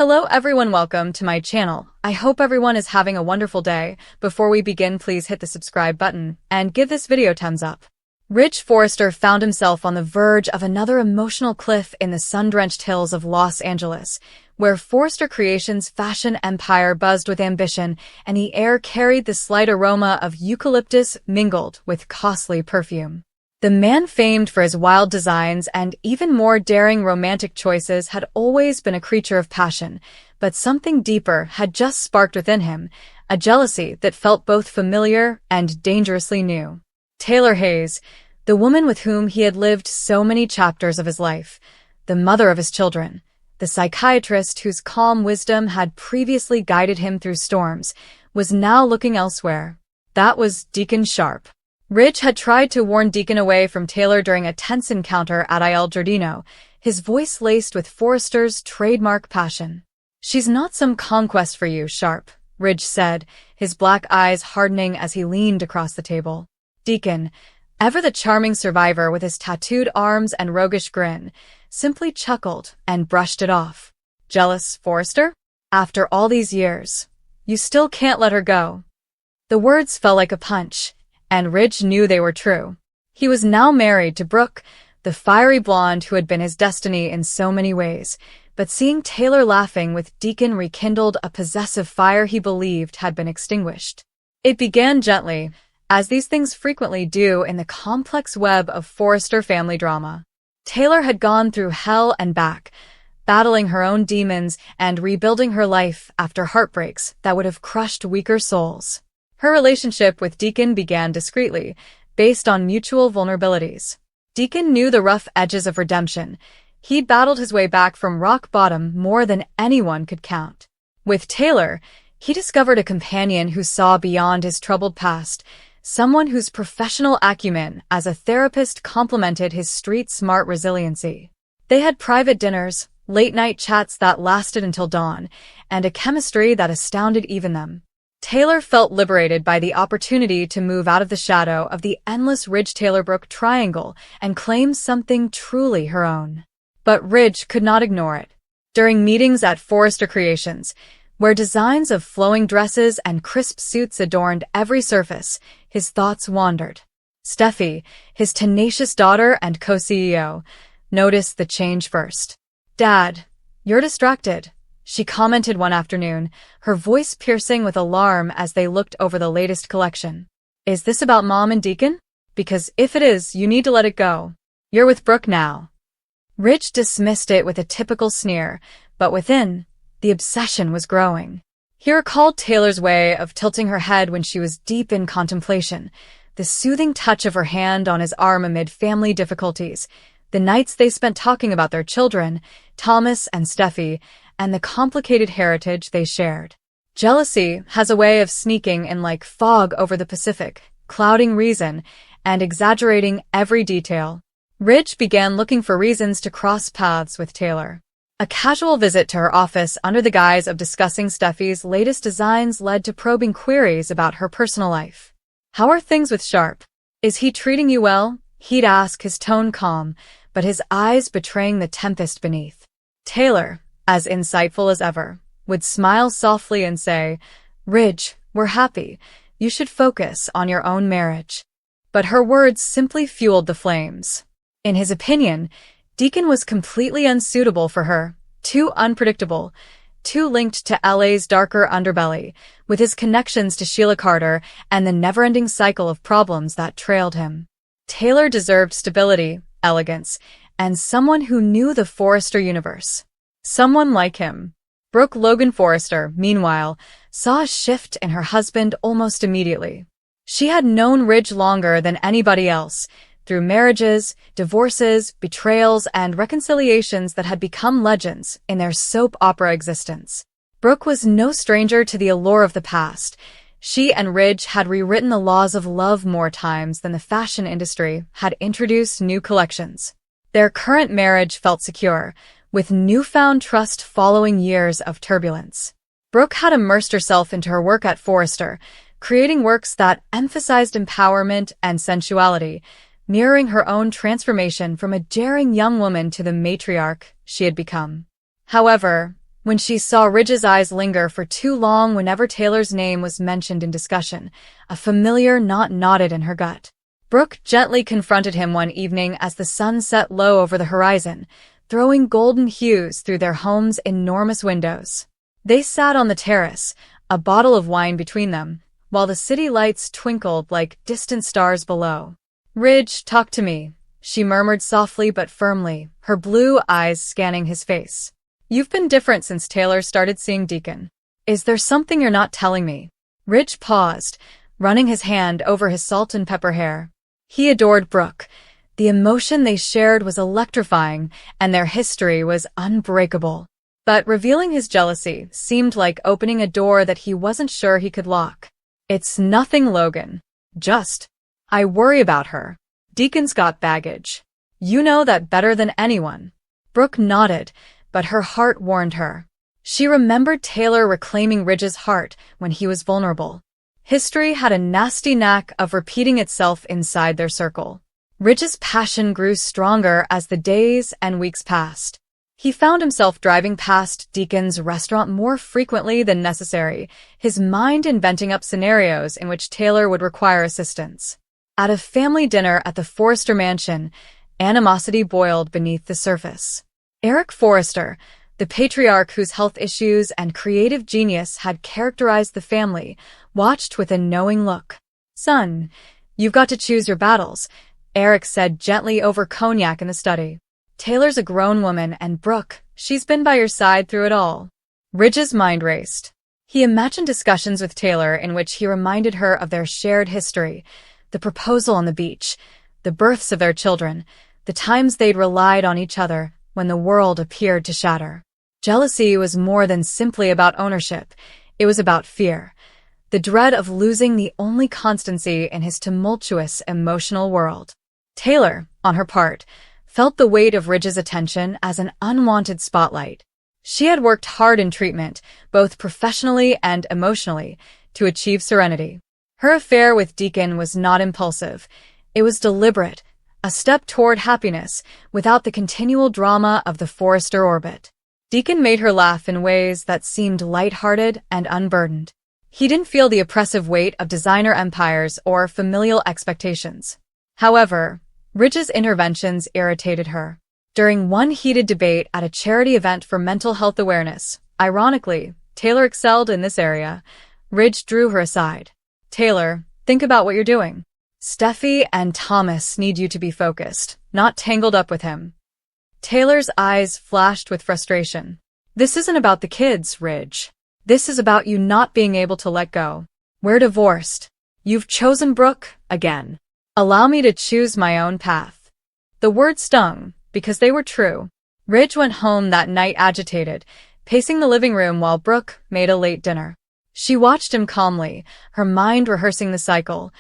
Hello everyone, welcome to my channel. I hope everyone is having a wonderful day. Before we begin, please hit the subscribe button and give this video a thumbs up. Ridge Forrester found himself on the verge of another emotional cliff in the sun-drenched hills of Los Angeles, where Forrester Creations' fashion empire buzzed with ambition, and the air carried the slight aroma of eucalyptus mingled with costly perfume. The man famed for his wild designs and even more daring romantic choices had always been a creature of passion, but something deeper had just sparked within him, a jealousy that felt both familiar and dangerously new. Taylor Hayes, the woman with whom he had lived so many chapters of his life, the mother of his children, the psychiatrist whose calm wisdom had previously guided him through storms, was now looking elsewhere. That was Deacon Sharp. Ridge had tried to warn Deacon away from Taylor during a tense encounter at Il Giardino, his voice laced with Forrester's trademark passion. "She's not some conquest for you, Sharp," Ridge said, his black eyes hardening as he leaned across the table. Deacon, ever the charming survivor with his tattooed arms and roguish grin, simply chuckled and brushed it off. "Jealous, Forrester? After all these years, you still can't let her go." The words fell like a punch, and Ridge knew they were true. He was now married to Brooke, the fiery blonde who had been his destiny in so many ways, but seeing Taylor laughing with Deacon rekindled a possessive fire he believed had been extinguished. It began gently, as these things frequently do in the complex web of Forrester family drama. Taylor had gone through hell and back, battling her own demons and rebuilding her life after heartbreaks that would have crushed weaker souls. Her relationship with Deacon began discreetly, based on mutual vulnerabilities. Deacon knew the rough edges of redemption. He'd battled his way back from rock bottom more than anyone could count. With Taylor, he discovered a companion who saw beyond his troubled past, someone whose professional acumen as a therapist complemented his street-smart resiliency. They had private dinners, late-night chats that lasted until dawn, and a chemistry that astounded even them. Taylor felt liberated by the opportunity to move out of the shadow of the endless Ridge-Taylor-Brooke triangle and claim something truly her own. But Ridge could not ignore it. During meetings at Forrester Creations, where designs of flowing dresses and crisp suits adorned every surface, his thoughts wandered. Steffi, his tenacious daughter and co-CEO, noticed the change first. "Dad, you're distracted," she commented one afternoon, her voice piercing with alarm as they looked over the latest collection. "Is this about Mom and Deacon? Because if it is, you need to let it go. You're with Brooke now." Ridge dismissed it with a typical sneer, but within, the obsession was growing. He recalled Taylor's way of tilting her head when she was deep in contemplation, the soothing touch of her hand on his arm amid family difficulties, the nights they spent talking about their children, Thomas and Steffi, and the complicated heritage they shared. Jealousy has a way of sneaking in like fog over the Pacific, clouding reason and exaggerating every detail. Ridge began looking for reasons to cross paths with Taylor. A casual visit to her office under the guise of discussing Steffi's latest designs led to probing queries about her personal life. "How are things with Sharp? Is he treating you well?" he'd ask, his tone calm, but his eyes betraying the tempest beneath. Taylor, as insightful as ever, would smile softly and say, "Ridge, we're happy. You should focus on your own marriage." But her words simply fueled the flames. In his opinion, Deacon was completely unsuitable for her, too unpredictable, too linked to LA's darker underbelly, with his connections to Sheila Carter and the never-ending cycle of problems that trailed him. Taylor deserved stability, elegance, and someone who knew the Forrester universe. Someone like him. Brooke Logan Forrester, meanwhile, saw a shift in her husband almost immediately. She had known Ridge longer than anybody else, through marriages, divorces, betrayals, and reconciliations that had become legends in their soap opera existence. Brooke was no stranger to the allure of the past. She and Ridge had rewritten the laws of love more times than the fashion industry had introduced new collections. Their current marriage felt secure, with newfound trust following years of turbulence. Brooke had immersed herself into her work at Forrester, creating works that emphasized empowerment and sensuality, mirroring her own transformation from a daring young woman to the matriarch she had become. However, When she saw Ridge's eyes linger for too long whenever Taylor's name was mentioned in discussion, a familiar knot knotted in her gut. Brooke gently confronted him one evening as the sun set low over the horizon, throwing golden hues through their home's enormous windows. They sat on the terrace, a bottle of wine between them, while the city lights twinkled like distant stars below. "Ridge, talk to me," she murmured softly but firmly, her blue eyes scanning his face. "You've been different since Taylor started seeing Deacon. Is there something you're not telling me?" Ridge paused, running his hand over his salt and pepper hair. He adored Brooke. The emotion they shared was electrifying, and their history was unbreakable. But revealing his jealousy seemed like opening a door that he wasn't sure he could lock. "It's nothing, Logan. I worry about her. Deacon's got baggage. You know that better than anyone." Brooke nodded, but her heart warned her. She remembered Taylor reclaiming Ridge's heart when he was vulnerable. History had a nasty knack of repeating itself inside their circle. Ridge's passion grew stronger as the days and weeks passed. He found himself driving past Deacon's restaurant more frequently than necessary, his mind inventing up scenarios in which Taylor would require assistance. At a family dinner at the Forrester mansion, animosity boiled beneath the surface. Eric Forrester, the patriarch whose health issues and creative genius had characterized the family, watched with a knowing look. "Son, you've got to choose your battles," Eric said gently over cognac in the study. "Taylor's a grown woman, and Brooke, she's been by your side through it all." Ridge's mind raced. He imagined discussions with Taylor in which he reminded her of their shared history, the proposal on the beach, the births of their children, the times they'd relied on each other when the world appeared to shatter. Jealousy was more than simply about ownership. It was about fear, the dread of losing the only constancy in his tumultuous emotional world. Taylor, on her part, felt the weight of Ridge's attention as an unwanted spotlight. She had worked hard in treatment, both professionally and emotionally, to achieve serenity. Her affair with Deacon was not impulsive. It was deliberate, a step toward happiness, without the continual drama of the Forrester orbit. Deacon made her laugh in ways that seemed lighthearted and unburdened. He didn't feel the oppressive weight of designer empires or familial expectations. However, Ridge's interventions irritated her. During one heated debate at a charity event for mental health awareness, ironically, Taylor excelled in this area, Ridge drew her aside. "Taylor, think about what you're doing. Steffi and Thomas need you to be focused, not tangled up with him." Taylor's eyes flashed with frustration. "This isn't about the kids, Ridge. This is about you not being able to let go. We're divorced. You've chosen Brooke again. Allow me to choose my own path." The words stung, because they were true. Ridge went home that night agitated, pacing the living room while Brooke made a late dinner. She watched him calmly, her mind rehearsing the cycle.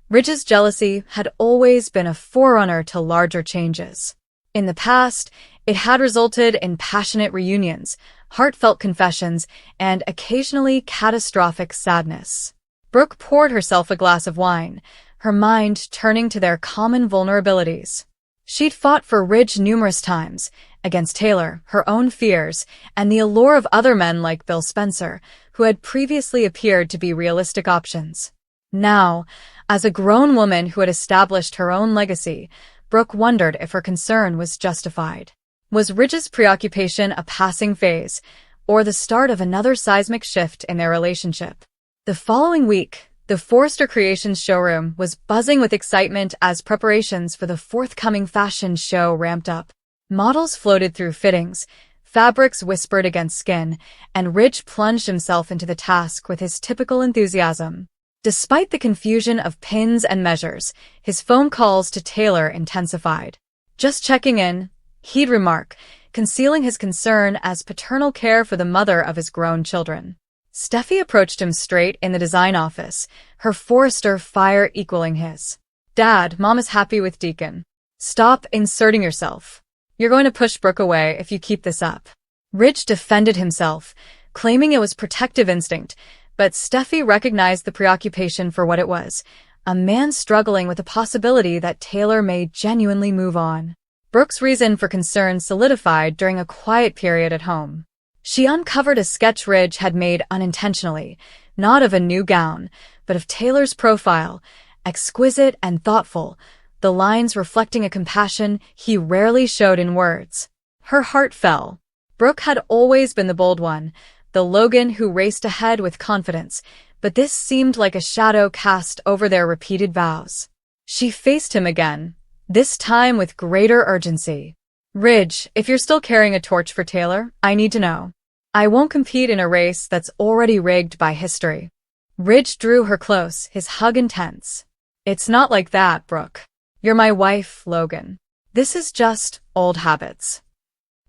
Ridge's jealousy had always been a forerunner to larger changes. In the past, it had resulted in passionate reunions, heartfelt confessions, and occasionally catastrophic sadness. Brooke poured herself a glass of wine, her mind turning to their common vulnerabilities. She'd fought for Ridge numerous times, against Taylor, her own fears, and the allure of other men like Bill Spencer, who had previously appeared to be realistic options. Now, as a grown woman who had established her own legacy, Brooke wondered if her concern was justified. Was Ridge's preoccupation a passing phase, or the start of another seismic shift in their relationship? The following week, the Forrester Creations showroom was buzzing with excitement as preparations for the forthcoming fashion show ramped up. Models floated through fittings, fabrics whispered against skin, and Ridge plunged himself into the task with his typical enthusiasm. Despite the confusion of pins and measures, his phone calls to Taylor intensified. "Just checking in," he'd remark, concealing his concern as paternal care for the mother of his grown children. Steffi approached him straight in the design office, her Forrester fire equaling his. "Dad, Mom is happy with Deacon. Stop inserting yourself. You're going to push Brooke away if you keep this up." Ridge defended himself, claiming it was protective instinct, but Steffi recognized the preoccupation for what it was, a man struggling with the possibility that Taylor may genuinely move on. Brooke's reason for concern solidified during a quiet period at home. She uncovered a sketch Ridge had made unintentionally, not of a new gown, but of Taylor's profile, exquisite and thoughtful, the lines reflecting a compassion he rarely showed in words. Her heart fell. Brooke had always been the bold one, the Logan who raced ahead with confidence, but this seemed like a shadow cast over their repeated vows. She faced him again, this time with greater urgency. Ridge, if you're still carrying a torch for Taylor, I need to know. I won't compete in a race that's already rigged by history. Ridge drew her close, his hug intense. It's not like that, Brooke. You're my wife, Logan. This is just old habits.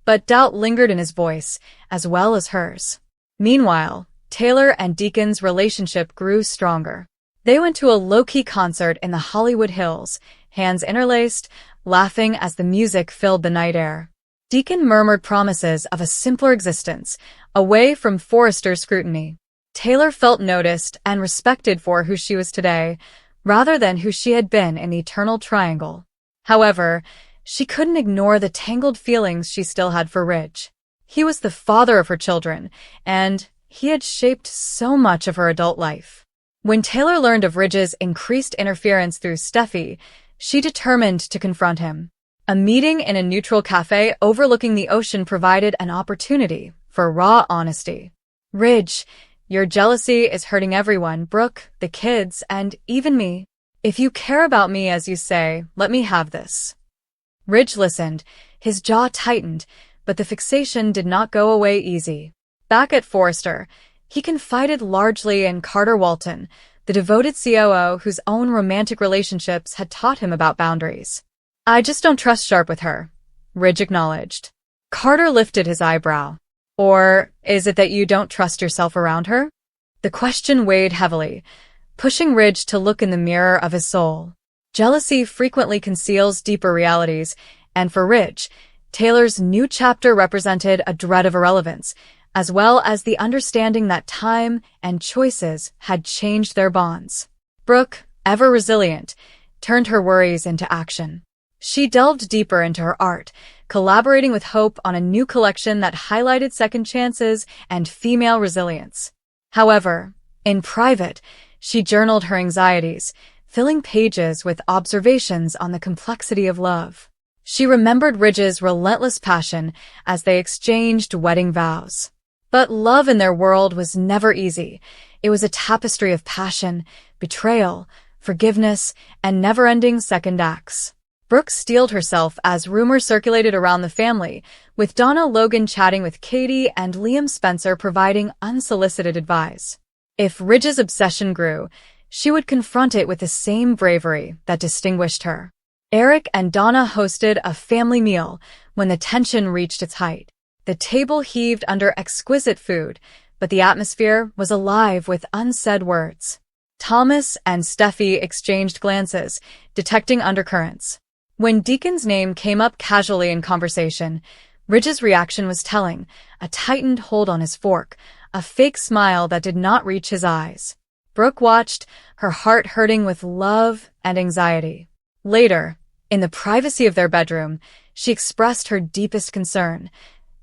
But doubt lingered in his voice, as well as hers. Meanwhile, Taylor and Deacon's relationship grew stronger. They went to a low-key concert in the Hollywood Hills, hands interlaced, laughing as the music filled the night air. Deacon murmured promises of a simpler existence, away from Forrester's scrutiny. Taylor felt noticed and respected for who she was today, rather than who she had been in the eternal triangle. However, she couldn't ignore the tangled feelings she still had for Ridge. He was the father of her children, and he had shaped so much of her adult life. When Taylor learned of Ridge's increased interference through Steffi, she determined to confront him. A meeting in a neutral cafe overlooking the ocean provided an opportunity for raw honesty. Ridge, your jealousy is hurting everyone, Brooke, the kids, and even me. If you care about me as you say, let me have this. Ridge listened, his jaw tightened, but the fixation did not go away easy. Back at Forrester, he confided largely in Carter Walton, the devoted COO whose own romantic relationships had taught him about boundaries. I just don't trust Sharp with her, Ridge acknowledged. Carter lifted his eyebrow. Or is it that you don't trust yourself around her? The question weighed heavily, pushing Ridge to look in the mirror of his soul. Jealousy frequently conceals deeper realities, and for Ridge, Taylor's new chapter represented a dread of irrelevance, as well as the understanding that time and choices had changed their bonds. Brooke, ever resilient, turned her worries into action. She delved deeper into her art, collaborating with Hope on a new collection that highlighted second chances and female resilience. However, in private, she journaled her anxieties, filling pages with observations on the complexity of love. She remembered Ridge's relentless passion as they exchanged wedding vows. But love in their world was never easy. It was a tapestry of passion, betrayal, forgiveness, and never-ending second acts. Brooke steeled herself as rumors circulated around the family, with Donna Logan chatting with Katie and Liam Spencer providing unsolicited advice. If Ridge's obsession grew, she would confront it with the same bravery that distinguished her. Eric and Donna hosted a family meal when the tension reached its height. The table heaved under exquisite food, but the atmosphere was alive with unsaid words. Thomas and Steffi exchanged glances, detecting undercurrents. When Deacon's name came up casually in conversation, Ridge's reaction was telling, a tightened hold on his fork, a fake smile that did not reach his eyes. Brooke watched, her heart hurting with love and anxiety. Later, in the privacy of their bedroom, she expressed her deepest concern.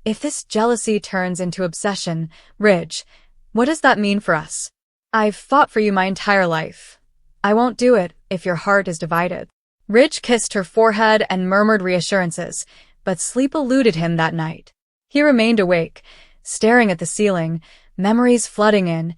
If this jealousy turns into obsession, Ridge, what does that mean for us? I've fought for you my entire life. I won't do it if your heart is divided. Ridge kissed her forehead and murmured reassurances, but sleep eluded him that night. He remained awake, staring at the ceiling, memories flooding in,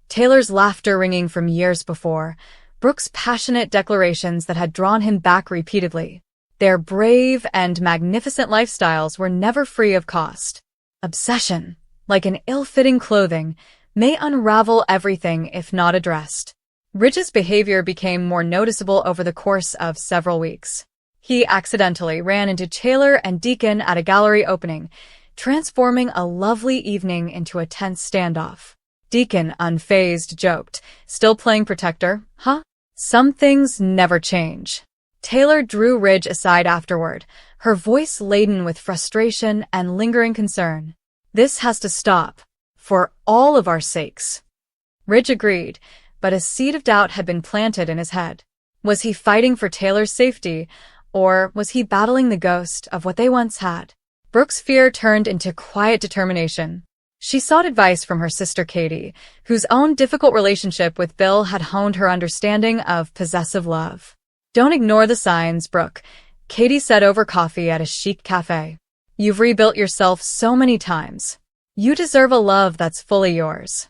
Taylor's laughter ringing from years before, Brooke's passionate declarations that had drawn him back repeatedly. Their brave and magnificent lifestyles were never free of cost. Obsession, like an ill-fitting clothing, may unravel everything if not addressed. Ridge's behavior became more noticeable over the course of several weeks. He accidentally ran into Taylor and Deacon at a gallery opening, transforming a lovely evening into a tense standoff. Deacon, unfazed, joked, "Still playing protector, huh? Some things never change." Taylor drew Ridge aside afterward, her voice laden with frustration and lingering concern. "This has to stop, for all of our sakes." Ridge agreed, but a seed of doubt had been planted in his head. Was he fighting for Taylor's safety, or was he battling the ghost of what they once had? Brooke's fear turned into quiet determination. She sought advice from her sister Katie, whose own difficult relationship with Bill had honed her understanding of possessive love. "Don't ignore the signs, Brooke," Katie said over coffee at a chic cafe. "You've rebuilt yourself so many times. You deserve a love that's fully yours."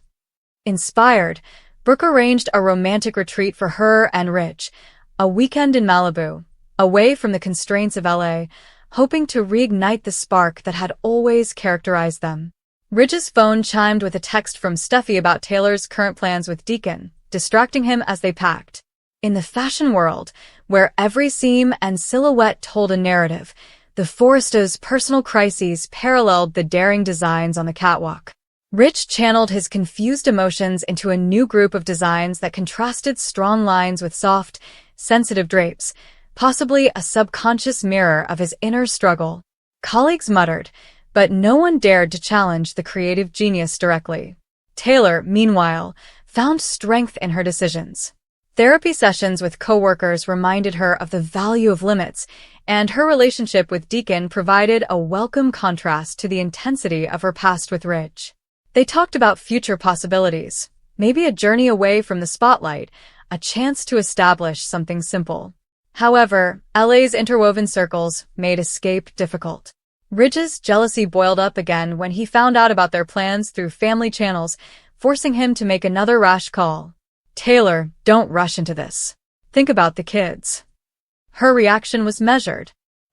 Inspired, Brooke arranged a romantic retreat for her and Rich, a weekend in Malibu, away from the constraints of LA, hoping to reignite the spark that had always characterized them. Ridge's phone chimed with a text from Steffi about Taylor's current plans with Deacon, distracting him as they packed. In the fashion world, where every seam and silhouette told a narrative, the Forresters' personal crises paralleled the daring designs on the catwalk. Rich channeled his confused emotions into a new group of designs that contrasted strong lines with soft, sensitive drapes, possibly a subconscious mirror of his inner struggle. Colleagues muttered, but no one dared to challenge the creative genius directly. Taylor, meanwhile, found strength in her decisions. Therapy sessions with coworkers reminded her of the value of limits, and her relationship with Deacon provided a welcome contrast to the intensity of her past with Ridge. They talked about future possibilities, maybe a journey away from the spotlight, a chance to establish something simple. However, LA's interwoven circles made escape difficult. Ridge's jealousy boiled up again when he found out about their plans through family channels, forcing him to make another rash call. "Taylor, don't rush into this. Think about the kids." Her reaction was measured.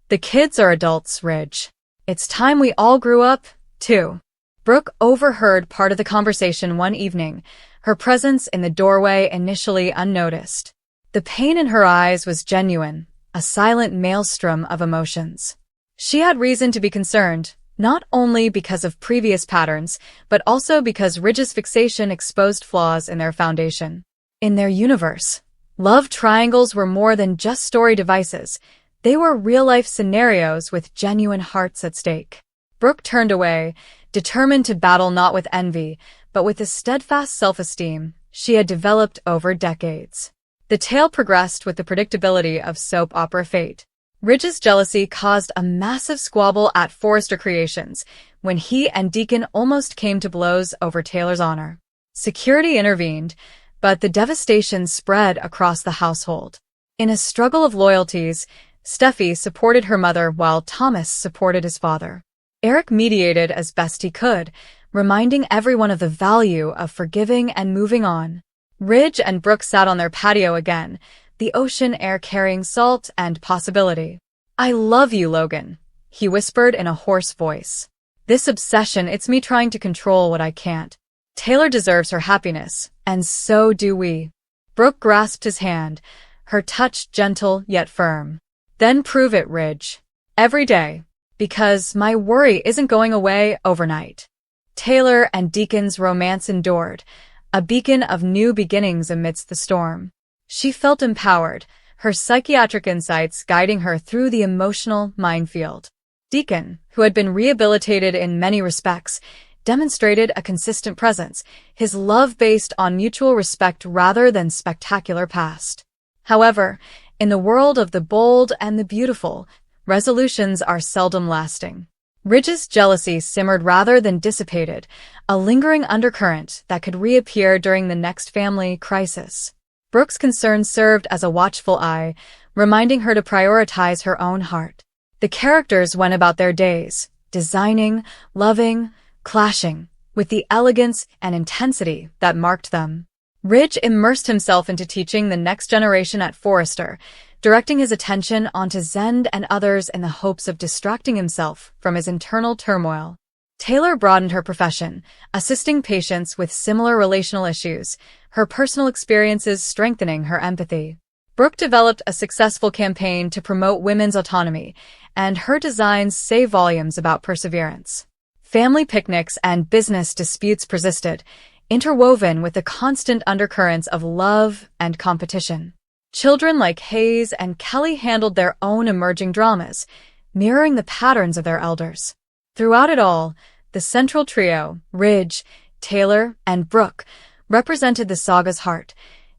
"The kids are adults, Ridge. It's time we all grew up, too." Brooke overheard part of the conversation one evening, her presence in the doorway initially unnoticed. The pain in her eyes was genuine, a silent maelstrom of emotions. She had reason to be concerned, not only because of previous patterns, but also because Ridge's fixation exposed flaws in their foundation. In their universe, love triangles were more than just story devices. They were real-life scenarios with genuine hearts at stake. Brooke turned away, determined to battle not with envy, but with the steadfast self-esteem she had developed over decades. The tale progressed with the predictability of soap opera fate. Ridge's jealousy caused a massive squabble at Forrester Creations when he and Deacon almost came to blows over Taylor's honor. Security intervened, but the devastation spread across the household. In a struggle of loyalties, Steffi supported her mother while Thomas supported his father. Eric mediated as best he could, reminding everyone of the value of forgiving and moving on. Ridge and Brooke sat on their patio again, the ocean air carrying salt and possibility. "I love you, Logan," he whispered in a hoarse voice. "This obsession, it's me trying to control what I can't. Taylor deserves her happiness, and so do we." Brooke grasped his hand, her touch gentle yet firm. "Then prove it, Ridge. Every day. Because my worry isn't going away overnight." Taylor and Deacon's romance endured, a beacon of new beginnings amidst the storm. She felt empowered, her psychiatric insights guiding her through the emotional minefield. Deacon, who had been rehabilitated in many respects, demonstrated a consistent presence, his love based on mutual respect rather than spectacular past. However, in the world of the bold and the beautiful, resolutions are seldom lasting. Ridge's jealousy simmered rather than dissipated, a lingering undercurrent that could reappear during the next family crisis. Brooke's concern served as a watchful eye, reminding her to prioritize her own heart. The characters went about their days, designing, loving, clashing, with the elegance and intensity that marked them. Ridge immersed himself into teaching the next generation at Forrester, directing his attention onto Zend and others in the hopes of distracting himself from his internal turmoil. Taylor broadened her profession, assisting patients with similar relational issues, her personal experiences strengthening her empathy. Brooke developed a successful campaign to promote women's autonomy, and her designs say volumes about perseverance. Family picnics and business disputes persisted, interwoven with the constant undercurrents of love and competition. Children like Hayes and Kelly handled their own emerging dramas, mirroring the patterns of their elders. Throughout it all, the central trio, Ridge, Taylor, and Brooke, represented the saga's heart,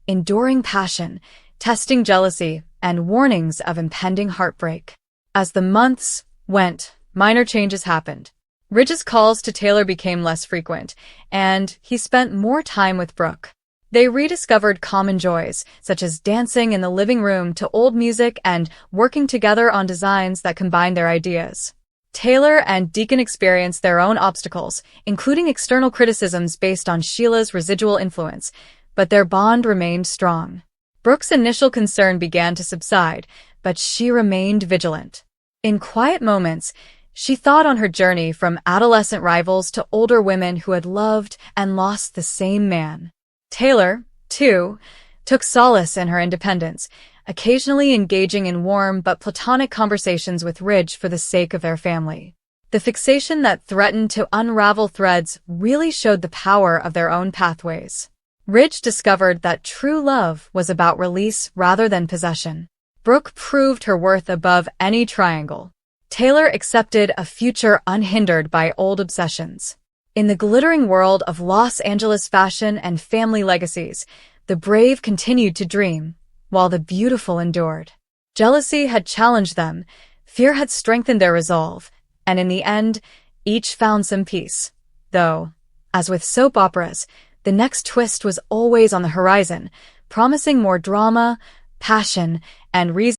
enduring passion, testing jealousy, and warnings of impending heartbreak. As the months went, minor changes happened. Ridge's calls to Taylor became less frequent, and he spent more time with Brooke. They rediscovered common joys, such as dancing in the living room to old music and working together on designs that combined their ideas. Taylor and Deacon experienced their own obstacles, including external criticisms based on Sheila's residual influence, but their bond remained strong. Brooke's initial concern began to subside, but she remained vigilant. In quiet moments, she thought on her journey from adolescent rivals to older women who had loved and lost the same man. Taylor, too, took solace in her independence, occasionally engaging in warm but platonic conversations with Ridge for the sake of their family. The fixation that threatened to unravel threads really showed the power of their own pathways. Ridge discovered that true love was about release rather than possession. Brooke proved her worth above any triangle. Taylor accepted a future unhindered by old obsessions. In the glittering world of Los Angeles fashion and family legacies, the brave continued to dream, while the beautiful endured. Jealousy had challenged them, fear had strengthened their resolve, and in the end, each found some peace. Though, as with soap operas, the next twist was always on the horizon, promising more drama, passion, and reason.